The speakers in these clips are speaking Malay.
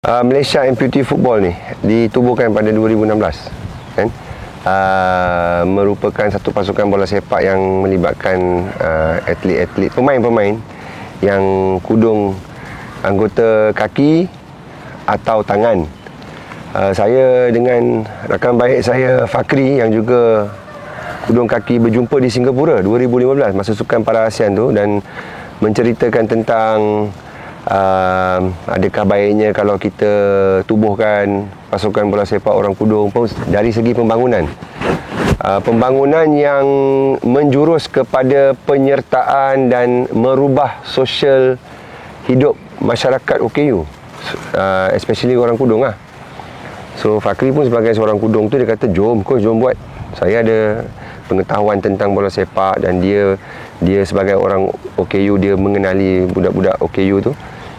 Malaysia Amputee Football ni ditubuhkan pada 2016 kan. Merupakan satu pasukan bola sepak yang melibatkan atlet-atlet, pemain-pemain yang kudung anggota kaki atau tangan. Saya dengan rakan baik saya Fakri yang juga kudung kaki berjumpa di Singapura 2015 masa Sukan Para ASEAN tu, dan menceritakan tentang adakah baiknya kalau kita tubuhkan pasukan bola sepak orang kudung dari segi pembangunan. Pembangunan yang menjurus kepada penyertaan dan merubah sosial hidup masyarakat OKU, especially orang kudung lah. So Fakri pun sebagai seorang kudung tu, dia kata jom buat. Saya ada pengetahuan tentang bola sepak, dan dia sebagai orang OKU, dia mengenali budak-budak OKU tu.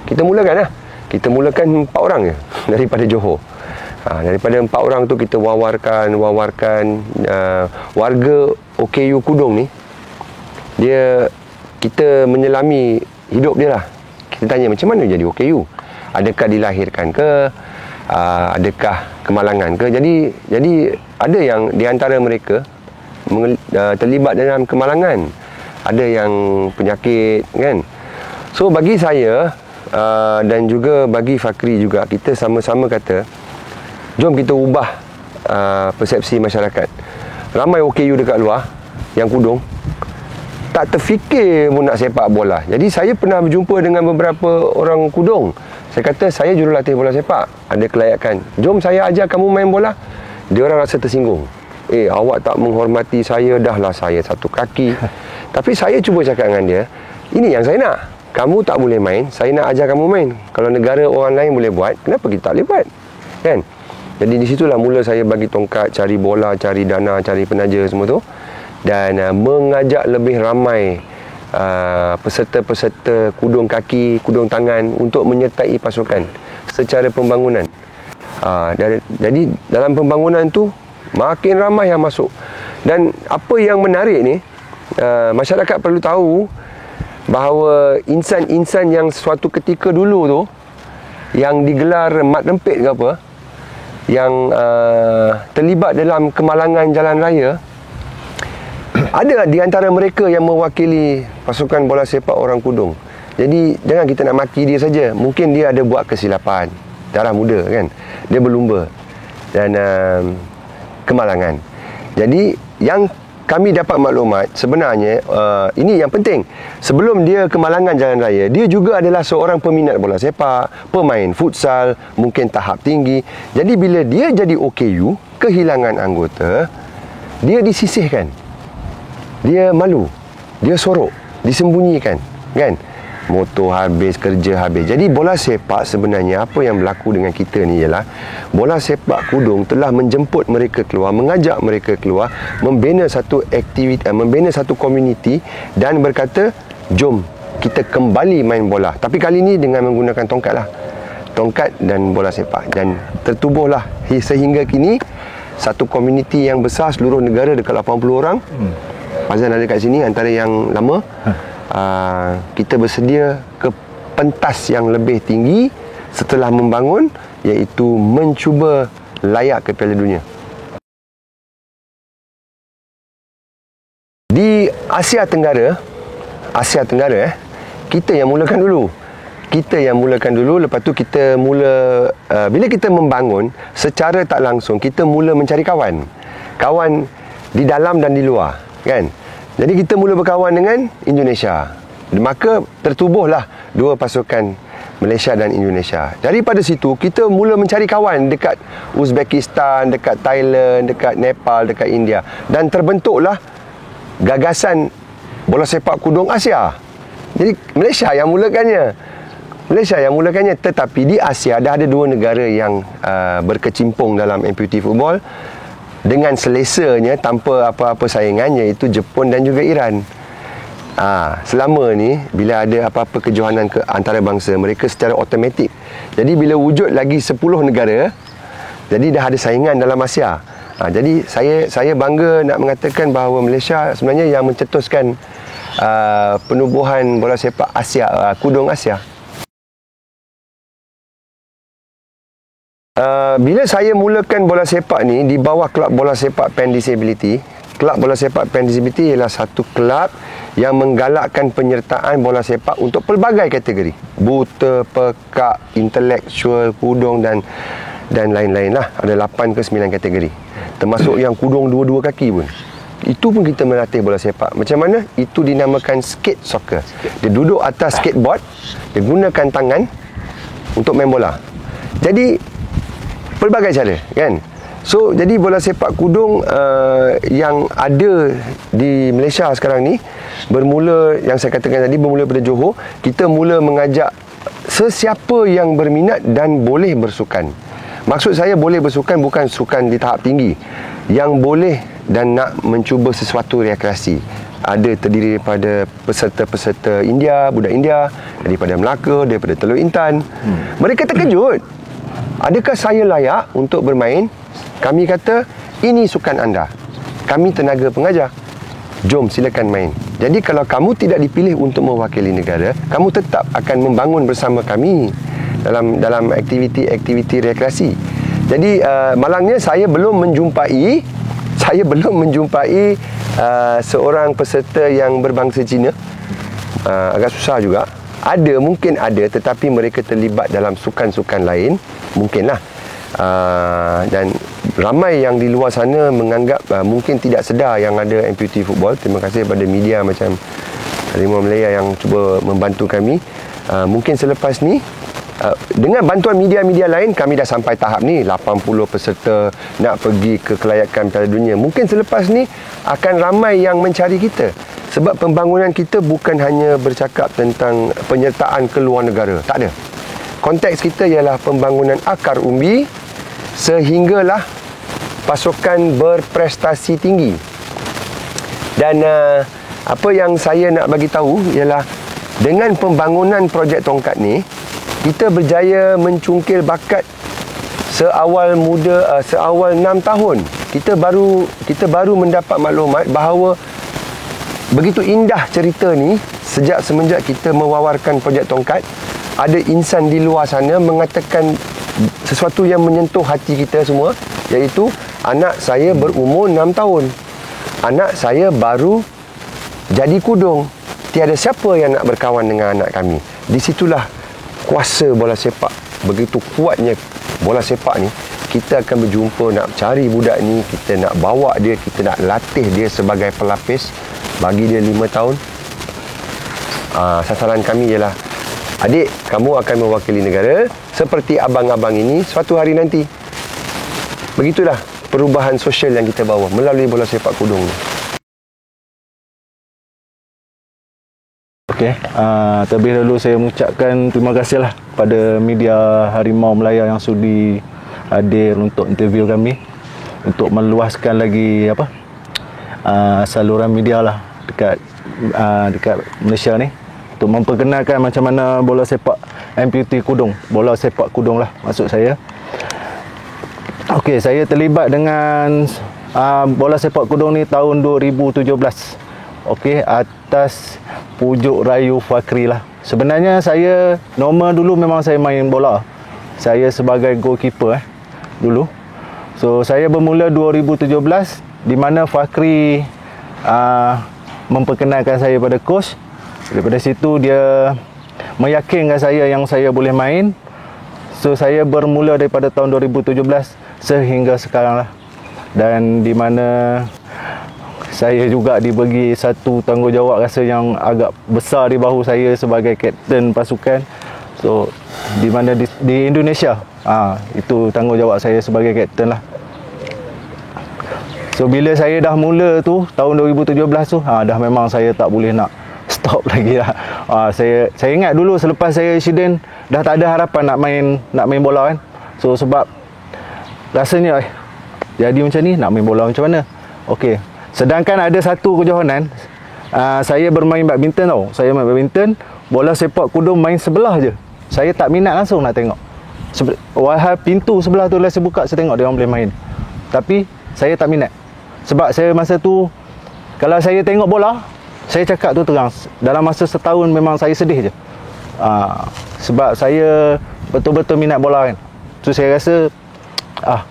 Kita mulakan 4 orang je daripada Johor. Daripada 4 orang tu kita wawarkan warga OKU Kudung ni. Kita menyelami hidup dia lah. Kita tanya macam mana jadi OKU, adakah dilahirkan ke, adakah kemalangan ke. Jadi ada yang di antara mereka terlibat dalam kemalangan, ada yang penyakit kan. So bagi saya dan juga bagi Fakri juga, kita sama-sama kata jom kita ubah persepsi masyarakat. Ramai OKU dekat luar yang kudung tak terfikir pun nak sepak bola. Jadi saya pernah berjumpa dengan beberapa orang kudung. Saya kata saya jurulatih bola sepak, ada kelayakan, jom saya ajar kamu main bola. Dia orang rasa tersinggung. Awak tak menghormati saya, dah lah saya satu kaki. Tapi saya cuba cakap dengan dia, ini yang saya nak. Kamu tak boleh main, saya nak ajar kamu main. Kalau negara orang lain boleh buat, kenapa kita tak boleh buat? Kan? Jadi di situlah mula saya bagi tongkat, cari bola, cari dana, cari penaja semua tu, dan mengajak lebih ramai peserta-peserta kudung kaki, kudung tangan untuk menyertai pasukan secara pembangunan. Jadi dalam pembangunan tu makin ramai yang masuk. Dan apa yang menarik ni, masyarakat perlu tahu bahawa insan-insan yang suatu ketika dulu tu yang digelar mat rempit ke apa, yang terlibat dalam kemalangan jalan raya, ada di antara mereka yang mewakili pasukan bola sepak orang kudung. Jadi jangan kita nak maki dia saja. Mungkin dia ada buat kesilapan, darah muda kan, dia berlumba dan kemalangan. Jadi yang kami dapat maklumat sebenarnya, ini yang penting, sebelum dia kemalangan jalan raya, dia juga adalah seorang peminat bola sepak, pemain futsal, mungkin tahap tinggi. Jadi bila dia jadi OKU, kehilangan anggota, dia disisihkan, dia malu, dia sorok, disembunyikan kan. Motor habis, kerja habis. Jadi bola sepak sebenarnya, apa yang berlaku dengan kita ni ialah bola sepak kudung telah menjemput mereka keluar, mengajak mereka keluar, membina satu aktiviti, membina satu komuniti, dan berkata jom kita kembali main bola. Tapi kali ni dengan menggunakan tongkat dan bola sepak, dan tertubuhlah sehingga kini satu komuniti yang besar seluruh negara, dekat 80 orang. Fazan ada kat sini antara yang lama. Kita bersedia ke pentas yang lebih tinggi setelah membangun, iaitu mencuba layak ke Piala Dunia. Di Asia Tenggara, kita yang mulakan dulu. Lepas tu kita mula, bila kita membangun, secara tak langsung kita mula mencari kawan di dalam dan di luar kan. Jadi kita mula berkawan dengan Indonesia. Maka tertubuhlah 2 pasukan, Malaysia dan Indonesia. Daripada situ kita mula mencari kawan dekat Uzbekistan, dekat Thailand, dekat Nepal, dekat India, dan terbentuklah gagasan bola sepak kudung Asia. Jadi Malaysia yang mulakannya. Tetapi di Asia dah ada 2 negara yang berkecimpung dalam amputee football dengan selesanya, tanpa apa-apa saingan, iaitu Jepun dan juga Iran. Selama ni bila ada apa-apa kejohanan antarabangsa, mereka secara automatik. Jadi bila wujud lagi 10 negara, jadi dah ada saingan dalam Asia. Jadi saya bangga nak mengatakan bahawa Malaysia sebenarnya yang mencetuskan penubuhan bola sepak Asia, kudung Asia. Bila saya mulakan bola sepak ni di bawah kelab bola sepak Pen Disability, kelab bola sepak Pen Disability ialah satu kelab yang menggalakkan penyertaan bola sepak untuk pelbagai kategori. Buta, pekak, intelektual, kudung dan lain-lain lah. Ada 8 ke 9 kategori. Termasuk yang kudung dua-dua kaki pun. Itu pun kita melatih bola sepak. Macam mana? Itu dinamakan skate soccer. Dia duduk atas skateboard, dia gunakan tangan untuk main bola. Jadi pelbagai cara, kan? So, jadi bola sepak kudung yang ada di Malaysia sekarang ni bermula, yang saya katakan tadi, bermula pada Johor. Kita mula mengajak sesiapa yang berminat dan boleh bersukan. Maksud saya boleh bersukan bukan sukan di tahap tinggi, yang boleh dan nak mencuba sesuatu rekreasi. Ada terdiri daripada peserta-peserta India, budak India, daripada Melaka, daripada Teluk Intan. Mereka terkejut. Adakah saya layak untuk bermain? Kami kata, ini sukan anda. Kami tenaga pengajar. Jom silakan main. Jadi kalau kamu tidak dipilih untuk mewakili negara, kamu tetap akan membangun bersama kami dalam aktiviti-aktiviti rekreasi. Jadi malangnya saya belum menjumpai seorang peserta yang berbangsa Cina. Agak susah juga. Mungkin ada, tetapi mereka terlibat dalam sukan-sukan lain. Mungkinlah. Dan ramai yang di luar sana menganggap mungkin tidak sedar yang ada amputee football. Terima kasih kepada media macam Harimau Malaya yang cuba membantu kami. Mungkin selepas ni, dengan bantuan media-media lain, kami dah sampai tahap ni 80 peserta nak pergi ke kelayakan Piala Dunia. Mungkin selepas ni akan ramai yang mencari kita. Sebab pembangunan kita bukan hanya bercakap tentang penyertaan ke luar negara. Tak ada. Konteks kita ialah pembangunan akar umbi sehinggalah pasukan berprestasi tinggi. Dan apa yang saya nak bagi tahu ialah dengan pembangunan projek tongkat ni, kita berjaya mencungkil bakat seawal 6 tahun. Kita baru mendapat maklumat bahawa begitu indah cerita ni semenjak kita mewawarkan projek tongkat. Ada insan di luar sana mengatakan sesuatu yang menyentuh hati kita semua, iaitu anak saya berumur 6 tahun. Anak saya baru jadi kudung. Tiada siapa yang nak berkawan dengan anak kami. Di situlah kuasa bola sepak. Begitu kuatnya bola sepak ni, kita akan berjumpa nak cari budak ni, kita nak bawa dia, kita nak latih dia sebagai pelapis. Bagi dia 5 tahun. Sasaran kami ialah, adik, kamu akan mewakili negara seperti abang-abang ini suatu hari nanti. Begitulah perubahan sosial yang kita bawa melalui bola sepak kudung ni. Okey, terlebih dahulu saya mengucapkan terima kasihlah pada media Harimau Malaya yang sudi hadir untuk interview kami, untuk meluaskan lagi saluran media lah dekat Malaysia ni, untuk memperkenalkan macam mana bola sepak amputee kudung, bola sepak kudung lah maksud saya. Okey, saya terlibat dengan bola sepak kudung ni tahun 2017. Okey, atas pujuk rayu Fakri lah. Sebenarnya saya normal dulu memang saya main bola. Saya sebagai goalkeeper dulu. So saya bermula 2017 di mana Fakri memperkenalkan saya pada coach. Daripada situ dia meyakinkan saya yang saya boleh main. So saya bermula daripada tahun 2017 sehingga sekarang lah. Dan di mana saya juga dibagi satu tanggungjawab rasa yang agak besar di bahu saya sebagai kapten pasukan. So di mana di Indonesia, itu tanggungjawab saya sebagai kapten lah. So bila saya dah mula tu tahun 2017 tu, dah memang saya tak boleh nak stop lagi lah. Saya ingat dulu selepas saya insiden dah tak ada harapan nak main bola kan. So sebab rasanya jadi macam ni, nak main bola macam mana? Okey. Sedangkan ada satu kejohanan, saya bermain badminton tau. Saya main badminton, bola sepak kudung main sebelah je. Saya tak minat langsung nak tengok. Walhal pintu sebelah tu lah saya buka, saya tengok dia orang boleh main. Tapi saya tak minat. Sebab saya masa tu, kalau saya tengok bola, saya cakap tu terang, dalam masa setahun memang saya sedih je. Sebab saya betul-betul minat bola kan. So saya rasa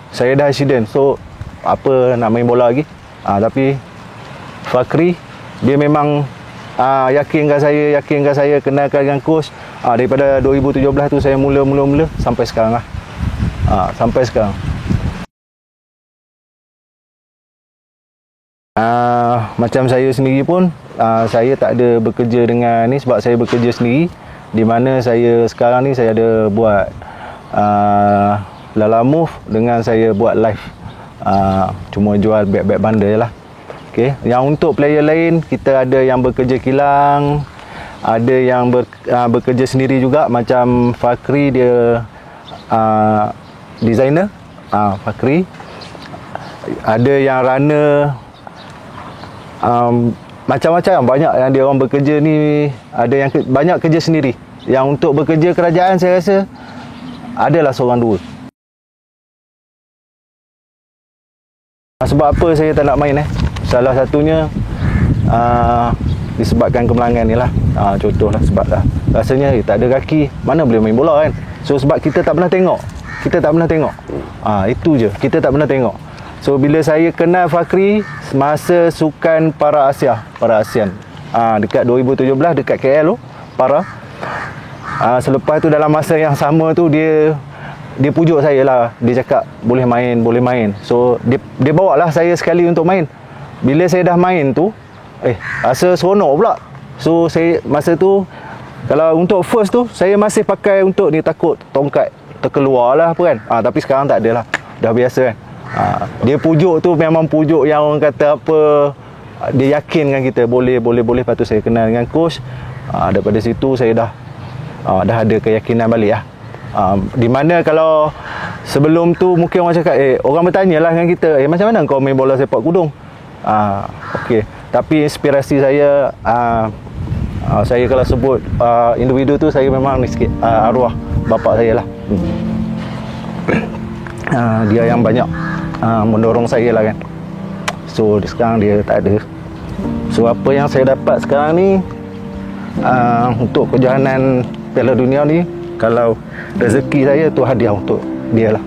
saya dah accident, so apa nak main bola lagi. Tapi Fakri dia memang yakinkan saya, kenalkan dengan coach. Daripada 2017 tu saya mula sampai sekarang lah. Sampai sekarang. Macam saya sendiri pun, saya tak ada bekerja dengan ni sebab saya bekerja sendiri. Di mana saya sekarang ni saya ada buat Lalamove dengan saya buat live. Cuma jual beg-beg bandar je lah. Okay. Yang untuk player lain, kita ada yang bekerja kilang, ada yang bekerja sendiri juga. Macam Fakri dia designer, Fakri. Ada yang runner, macam-macam, banyak yang dia orang bekerja ni. Ada yang banyak kerja sendiri. Yang untuk bekerja kerajaan saya rasa adalah seorang dua. Sebab apa saya tak nak main Salah satunya disebabkan kemalangan ni lah. Contohlah sebab lah rasanya tak ada kaki, mana boleh main bola kan. So sebab kita tak pernah tengok. Itu je, kita tak pernah tengok. So bila saya kenal Fakri masa sukan para ASEAN dekat 2017 dekat KL tu, para selepas tu dalam masa yang sama tu dia pujuk saya lah. Dia cakap boleh main. So dia bawa lah saya sekali untuk main. Bila saya dah main tu, rasa seronok pula. So saya masa tu, kalau untuk first tu saya masih pakai untuk ni, takut tongkat terkeluar lah apa kan. Tapi sekarang tak ada lah, dah biasa kan. Dia pujuk tu memang pujuk yang orang kata apa, dia yakinkan kita boleh. Lepas tu saya kenal dengan coach. Daripada situ saya dah ada keyakinan balik lah. Di mana kalau sebelum tu mungkin orang cakap orang bertanya lah dengan kita, macam mana kau main bola sepak kudung. Okey, tapi inspirasi saya, saya kalau sebut individu tu, saya memang ni sikit arwah bapa saya lah. Dia yang banyak mendorong saya lah kan. So sekarang dia tak ada. So apa yang saya dapat sekarang ni, untuk kejohanan Piala Dunia ni, kalau rezeki saya tu hadiah untuk dia lah.